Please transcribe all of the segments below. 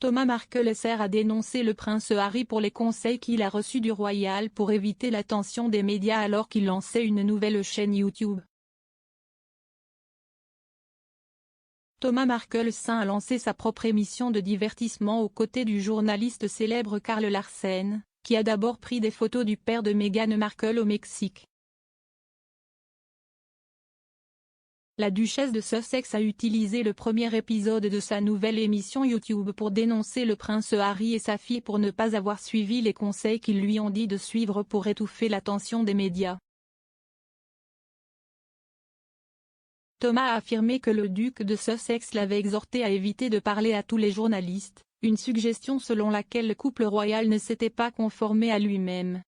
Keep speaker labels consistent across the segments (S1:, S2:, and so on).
S1: Thomas Markle sert à dénoncer le prince Harry pour les conseils qu'il a reçus du royal pour éviter l'attention des médias alors qu'il lançait une nouvelle chaîne YouTube. Thomas Markle a lancé sa propre émission de divertissement aux côtés du journaliste célèbre Karl Larsen, qui a d'abord pris des photos du père de Meghan Markle au Mexique. La duchesse de Sussex a utilisé le premier épisode de sa nouvelle émission YouTube pour dénoncer le prince Harry et sa fille pour ne pas avoir suivi les conseils qu'ils lui ont dit de suivre pour étouffer l'attention des médias. Thomas a affirmé que le duc de Sussex l'avait exhorté à éviter de parler à tous les journalistes, une suggestion selon laquelle le couple royal ne s'était pas conformé à lui-même.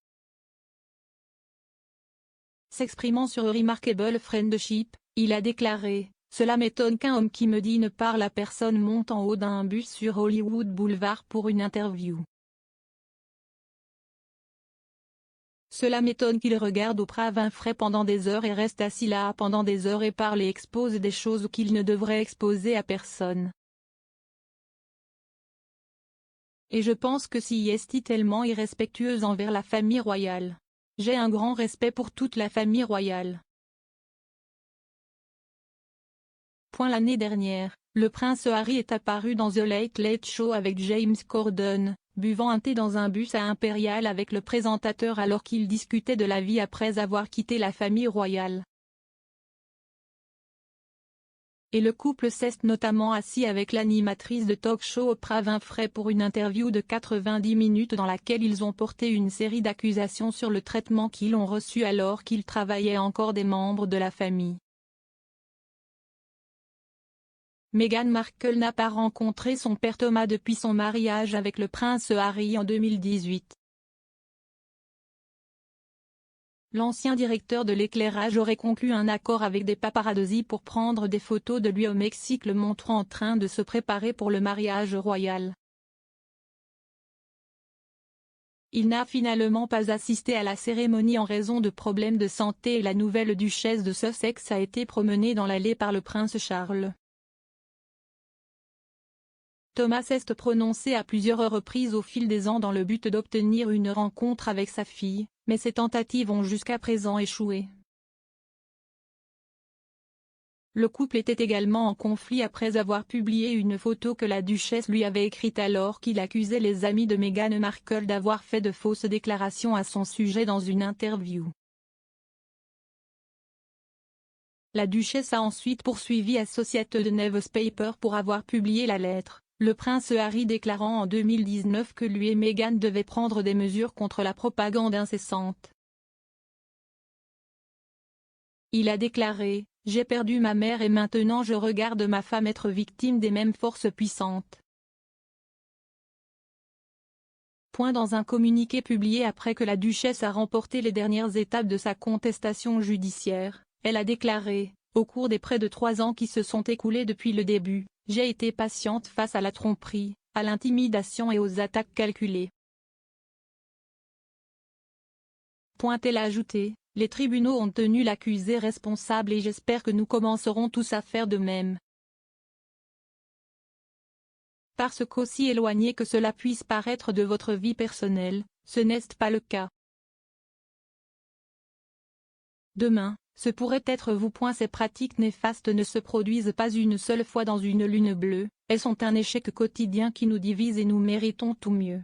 S1: S'exprimant sur Remarkable Friendship, il a déclaré « Cela m'étonne qu'un homme qui me dit ne parle à personne monte en haut d'un bus sur Hollywood Boulevard pour une interview. Cela m'étonne qu'il regarde Oprah Winfrey pendant des heures et reste assis là pendant des heures et parle et expose des choses qu'il ne devrait exposer à personne. Et je pense que si est tellement irrespectueuse envers la famille royale. J'ai un grand respect pour toute la famille royale. » L'année dernière, le prince Harry est apparu dans The Late Late Show avec James Corden, buvant un thé dans un bus à Impérial avec le présentateur alors qu'ils discutaient de la vie après avoir quitté la famille royale. Et le couple s'est notamment assis avec l'animatrice de talk-show Oprah Winfrey pour une interview de 90 minutes dans laquelle ils ont porté une série d'accusations sur le traitement qu'ils ont reçu alors qu'ils travaillaient encore des membres de la famille. Meghan Markle n'a pas rencontré son père Thomas depuis son mariage avec le prince Harry en 2018. L'ancien directeur de l'éclairage aurait conclu un accord avec des paparazzi pour prendre des photos de lui au Mexique le montrant en train de se préparer pour le mariage royal. Il n'a finalement pas assisté à la cérémonie en raison de problèmes de santé et la nouvelle duchesse de Sussex a été promenée dans l'allée par le prince Charles. Thomas s'est prononcé à plusieurs reprises au fil des ans dans le but d'obtenir une rencontre avec sa fille, mais ces tentatives ont jusqu'à présent échoué. Le couple était également en conflit après avoir publié une photo que la duchesse lui avait écrite alors qu'il accusait les amis de Meghan Markle d'avoir fait de fausses déclarations à son sujet dans une interview. La duchesse a ensuite poursuivi Associated Newspaper pour avoir publié la lettre. Le prince Harry déclarant en 2019 que lui et Meghan devaient prendre des mesures contre la propagande incessante. Il a déclaré « J'ai perdu ma mère et maintenant je regarde ma femme être victime des mêmes forces puissantes. » Dans un communiqué publié après que la duchesse a remporté les dernières étapes de sa contestation judiciaire, elle a déclaré « Au cours des près de 3 ans qui se sont écoulés depuis le début, j'ai été patiente face à la tromperie, à l'intimidation et aux attaques calculées. » Elle a ajouté, « Les tribunaux ont tenu l'accusé responsable et j'espère que nous commencerons tous à faire de même. » Parce qu'aussi éloigné que cela puisse paraître de votre vie personnelle, ce n'est pas le cas. Demain, ce pourrait être vous. Ces pratiques néfastes ne se produisent pas une seule fois dans une lune bleue, elles sont un échec quotidien qui nous divise et nous méritons tout mieux.